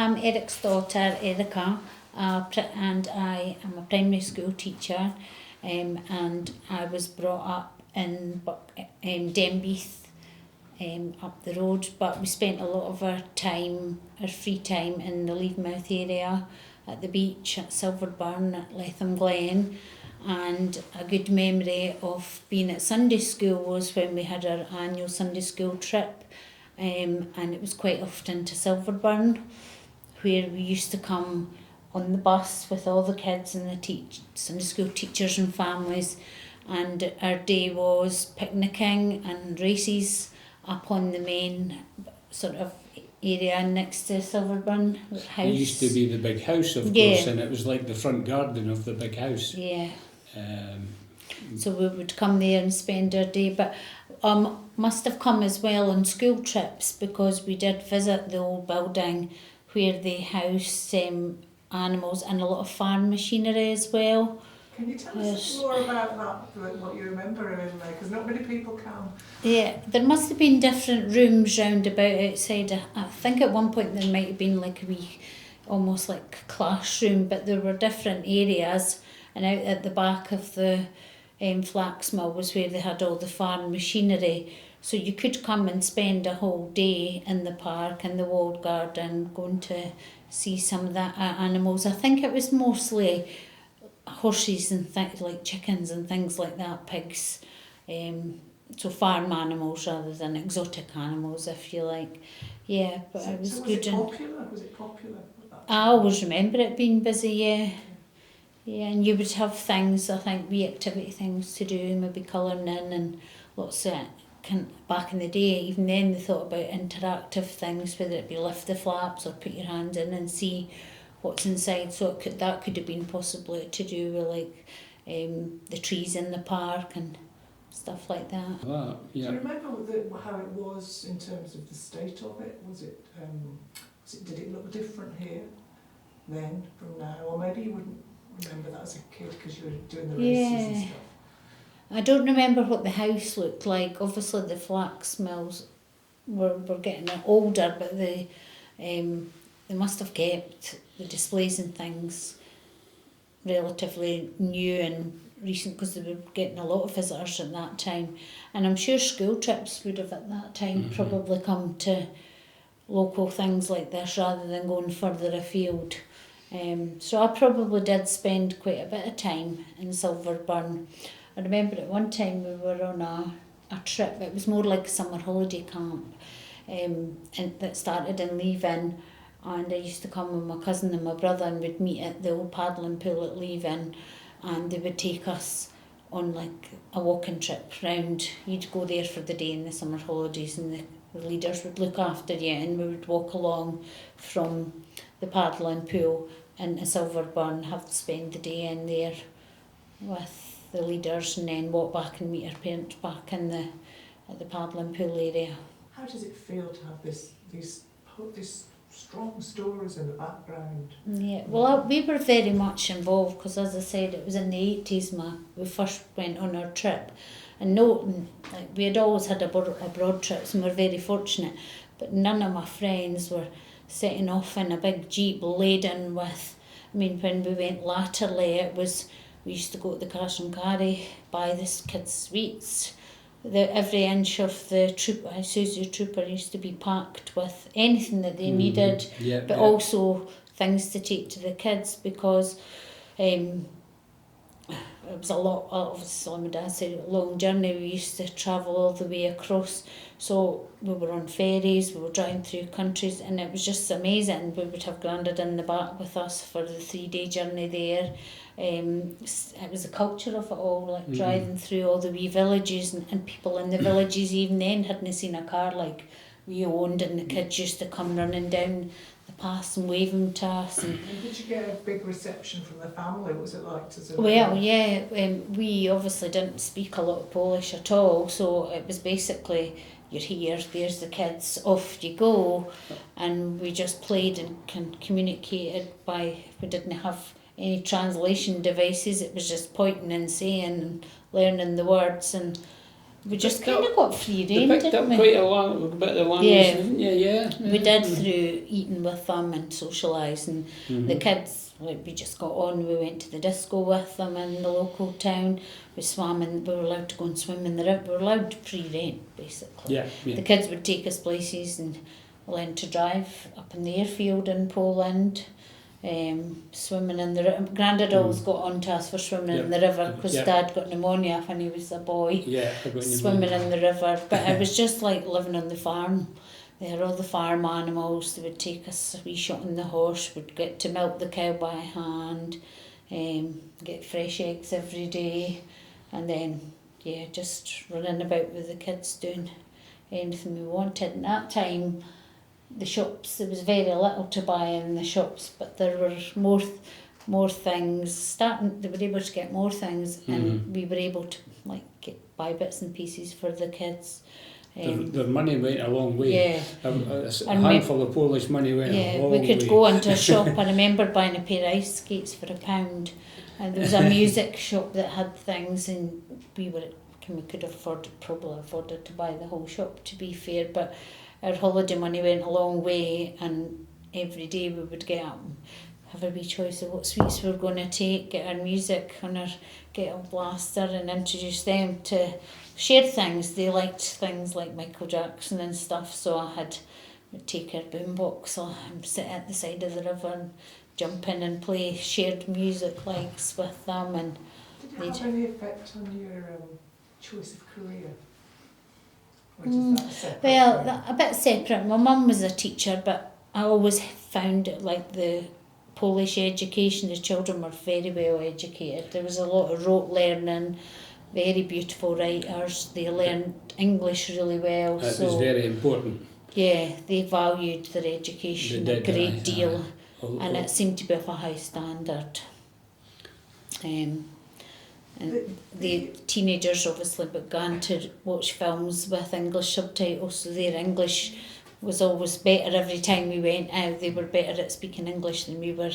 I'm Eric's daughter, Erica, and I am a primary school teacher, and I was brought up in Denbeath, up the road, but we spent a lot of our free time in the Leafmouth area, at the beach, at Silverburn, at Letham Glen. And a good memory of being at Sunday school was when we had our annual Sunday school trip, and it was quite often to Silverburn, where we used to come on the bus with all the kids and the Sunday school teachers and families, and our day was picnicking and races up on the main sort of area next to Silverburn House. It used to be the big house, of course, and it was like the front garden of the big house. Yeah. So we would come there and spend our day, but must have come as well on school trips, because we did visit the old building where they house animals and a lot of farm machinery as well. Can you tell us more about that, what you remember in there? Because not many people can. Yeah, there must have been different rooms round about outside. I think at one point there might have been like a wee, almost like classroom, but there were different areas, and out at the back of the flax mill was where they had all the farm machinery. So you could come and spend a whole day in the park and the walled garden going to see some of the animals. I think it was mostly horses and things like chickens and things like that, pigs. So farm animals rather than exotic animals, if you like. Yeah, but it was good. Was it popular? I always remember it being busy, yeah. Yeah, and you would have things, I think, wee activity things to do, maybe colouring in and lots of, back in the day, even then they thought about interactive things, whether it be lift the flaps or put your hand in and see what's inside. So that could have been possibly to do with like the trees in the park and stuff like that. Yeah. Do you remember how it was in terms of the state of it? Did it look different here then from now? Or maybe you wouldn't remember that as a kid because you were doing the races and stuff. I don't remember what the house looked like. Obviously the flax mills were getting older, but they must have kept the displays and things relatively new and recent, because they were getting a lot of visitors at that time. And I'm sure school trips would have at that time probably come to local things like this rather than going further afield. So I probably did spend quite a bit of time in Silverburn. I remember at one time we were on a trip. It was more like a summer holiday camp, and that started in Leavin, and I used to come with my cousin and my brother, and we'd meet at the old paddling pool at Leavin, and they would take us on like a walking trip round. You'd go there for the day in the summer holidays, and the leaders would look after you, and we would walk along from the paddling pool into Silverburn, have to spend the day in there with the leaders, and then walk back and meet our parents back at the paddling pool area. How does it feel to have these strong stories in the background? Yeah, well, we were very much involved, because as I said, it was in the 80s we first went on our trip, and like we had always had abroad trips and we're very fortunate, but none of my friends were setting off in a big jeep laden with, when we went latterly, we used to go to the Cash and Carry, buy the kids sweets. Every inch of the Isuzu Trooper used to be packed with anything that they needed, but also things to take to the kids, because it was a lot, obviously my dad said, a long journey. We used to travel all the way across, so we were on ferries, we were driving through countries, and it was just amazing. We would have Grandad in the back with us for the 3-day journey there. It was the culture of it all, like driving through all the wee villages, and people in the villages even then hadn't seen a car like we owned, and the kids used to come running down the paths and waving to us. And did you get a big reception from the family? What was it like to Zurich? Well, yeah, we obviously didn't speak a lot of Polish at all, so it was basically, you're here, there's the kids, off you go, and we just played and communicated we didn't have any translation devices. It was just pointing and saying and learning the words, and We just Picked kind up- of got free They rein, picked didn't up we? quite a bit of land, Yeah. didn't you? Yeah. We did through eating with them and socialising. The Mhm. kids, like, we just got on. We went to the disco with them in the local town. We swam in. We were allowed to go and swim in the river. We were allowed free rein, basically. Yeah, The yeah. kids would take us places and learn to drive up in the airfield in Poland. Swimming in the river. Grandad always got on to us for swimming in the river because Yeah. Dad got pneumonia when he was a boy. Yeah, I got your Swimming mind. in the river, but it was just like living on the farm. They had all the farm animals. They would take us a wee shot on the horse. We'd get to milk the cow by hand, get fresh eggs every day, and then just running about with the kids doing anything we wanted. And that time, the shops, there was very little to buy in the shops, but there were more things. They were able to get more things, and we were able to buy bits and pieces for the kids. Their money went a long way. Yeah. A And handful of Polish money went a long way. we could go into a shop. I remember buying a pair of ice skates for £1, and there was a music shop that had things, and we could probably afforded to buy the whole shop, to be fair, but our holiday money went a long way, and every day we would get up and have a wee choice of what sweets we were going to take, get our music on our Get a Blaster and introduce them to share things. They liked things like Michael Jackson and stuff, so would take our boombox and sit at the side of the river and jump in and play shared music likes with them. And did it have any effect on your choice of career? Or is that separate? Well, a bit separate. My mum was a teacher, but I always found it like the Polish education, the children were very well educated. There was a lot of rote learning, very beautiful writers. They learned English really well. That so was very important. yeah, they valued their education They a did, great aye, deal, aye. and it seemed to be of a high standard. And the teenagers obviously began to watch films with English subtitles, so their English was always better every time we went out. They were better at speaking English than we were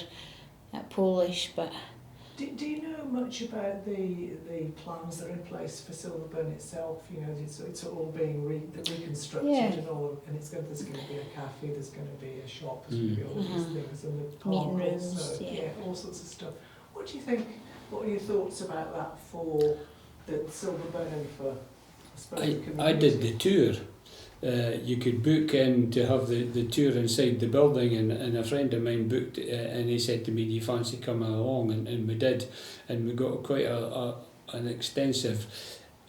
at Polish. But do you know much about the plans that are in place for Silverburn itself? You know, it's all being reconstructed and all, and there's going to be a cafe, there's going to be a shop, there's going to be all these things, and the meeting park rooms, also, all sorts of stuff. What do you think? What are your thoughts about that for the Silverburn and for, I suppose, the community? I did the tour. You could book in to have the tour inside the building, and a friend of mine booked and he said to me, do you fancy coming along? And we did, and we got quite an extensive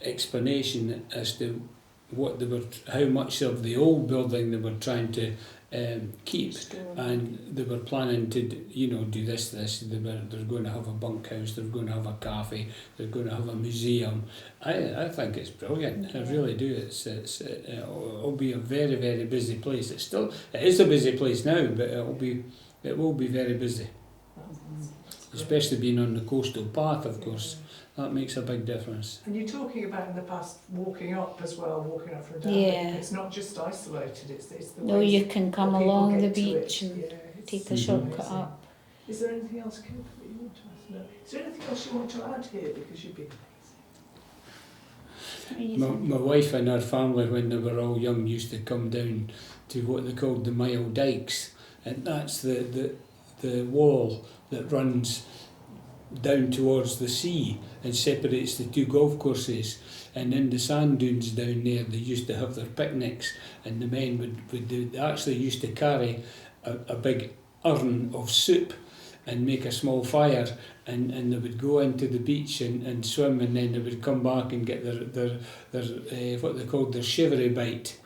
explanation as to what how much of the old building they were trying to keep, and they were planning to do this. They're going to have a bunkhouse, they're going to have a cafe, they're going to have a museum. I think it's brilliant. I really do. It'll be a very, very busy place. It is a busy place now, but it will be very busy, especially being on the coastal path, of course. That makes a big difference. And you're talking about in the past walking up as well, walking up from down. Yeah. It's not just isolated, it's the no, ways you can come that people along the get to it. beach and it's take a shortcut amazing. up. Is there anything else, Kev, that you want to ask? No. Is there anything else you want to add here, because you've been amazing? My wife and her family, when they were all young, used to come down to what they called the Mile Dykes, and that's the wall that runs down towards the sea and separates the two golf courses. And in the sand dunes down there, they used to have their picnics, and the men they actually used to carry a big urn of soup and make a small fire, and they would go into the beach and swim, and then they would come back and get their what they called their shivery bite.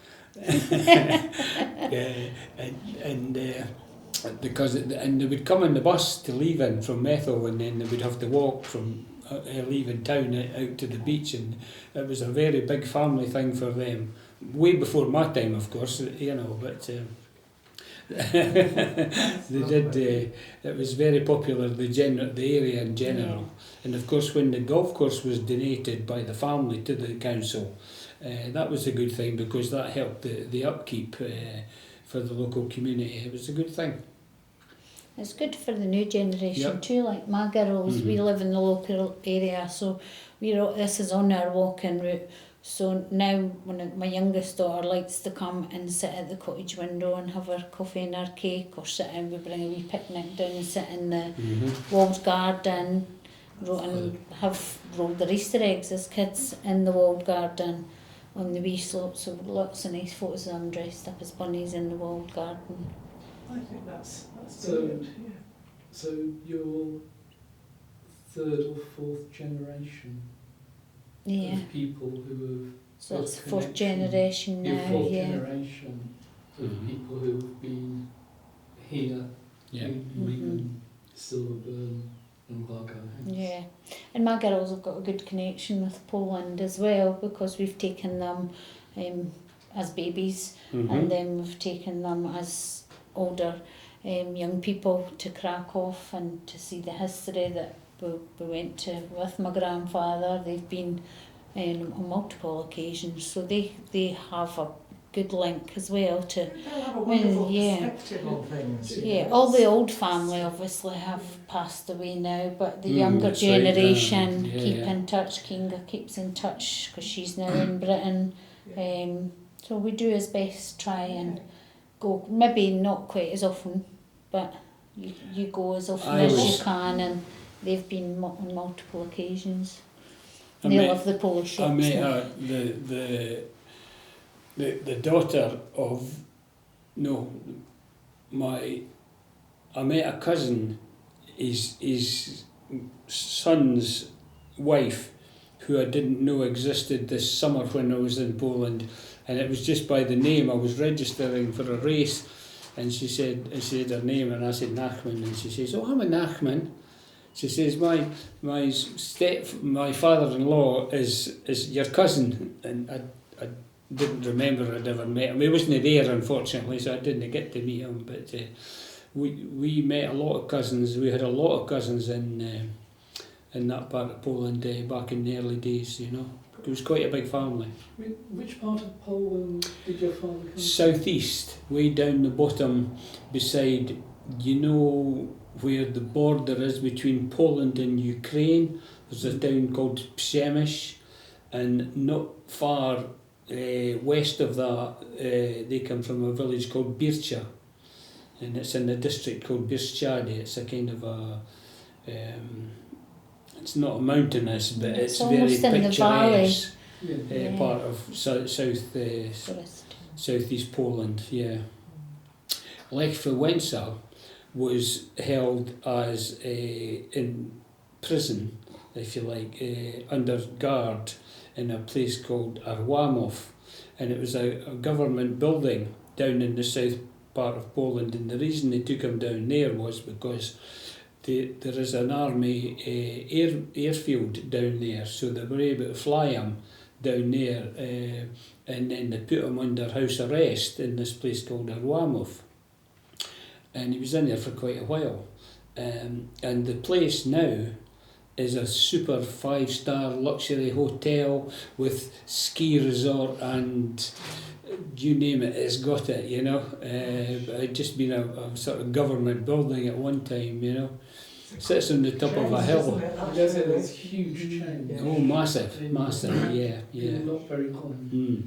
Because they would come on the bus to leave in from Methil, and then they would have to walk from leaving town out to the beach, and it was a very big family thing for them. Way before my time, of course, but they did. It was very popular, the area in general, and of course when the golf course was donated by the family to the council, that was a good thing, because that helped the upkeep for the local community. It was a good thing. It's good for the new generation Yep. too. Like my girls, we live in the local area, so this is on our walking route. So now when my youngest daughter likes to come and sit at the cottage window and have her coffee and her cake, or sit and we bring a wee picnic down and sit in the walled garden and have rolled their Easter eggs as kids in the walled garden on the wee slopes. So lots of nice photos of them dressed up as bunnies in the walled garden. I think that's So- brilliant. Yeah. So you're third or fourth generation Yeah, of people who have so that's Fourth fourth connection. generation You're now, fourth yeah. generation of Mhm. people who've been here Yeah. in Wigan, Silverburn and Glasgow House. Yeah, and my girls have got a good connection with Poland as well, because we've taken them as babies, and then we've taken them as older young people to Krakow and to see the history that we went to with my grandfather. They've been on multiple occasions, so they have a good link as well to. They'll have a wonderful yeah. perspective on things. you Yeah, know, all the it's- old family obviously have passed away now, but the Mm, younger that's right, generation yeah, keep yeah. in touch. Kinga keeps in touch because she's now in Britain. Yeah. So we do as best try and go, maybe not quite as often, but you go as often I as was- you can, and they've been on multiple occasions. I They met- love the Polish shops. I met now. the daughter of I met a cousin, his son's wife, who I didn't know existed this summer when I was in Poland, and it was just by the name. I was registering for a race, and she said her name, and I said Nachman, and she says, "Oh, I'm a Nachman." She says, my father-in-law is your cousin, and I didn't remember I'd ever met him. He wasn't there, unfortunately, so I didn't get to meet him. But we met a lot of cousins. We had a lot of cousins in that part of Poland back in the early days. You know, it was quite a big family. Which part of Poland did your father come from? Southeast, way down the bottom, beside, where the border is between Poland and Ukraine. There's a town called Przemyśl, and not far west of that, they come from a village called Bircha, and it's in a district called Bieszczady. It's a kind of a, it's not mountainous, but It's it's very almost in the valley. picturesque Yeah. Yeah. part of southeast Poland. Yeah, Lech Wałęsa was held as in prison, if you like, under guard in a place called Arłamów, and it was a government building down in the south part of Poland, and the reason they took him down there was because there is an army airfield down there, so they were able to fly him down there, and then they put him under house arrest in this place called Arłamów. And he was in there for quite a while. And the place now is a super 5-star luxury hotel with ski resort and you name it, it's got it, But it'd just been a sort of government building at one time, Sits on the top of a hill. Yes, it's huge change. Oh, massive, yeah. Not very common. Mm.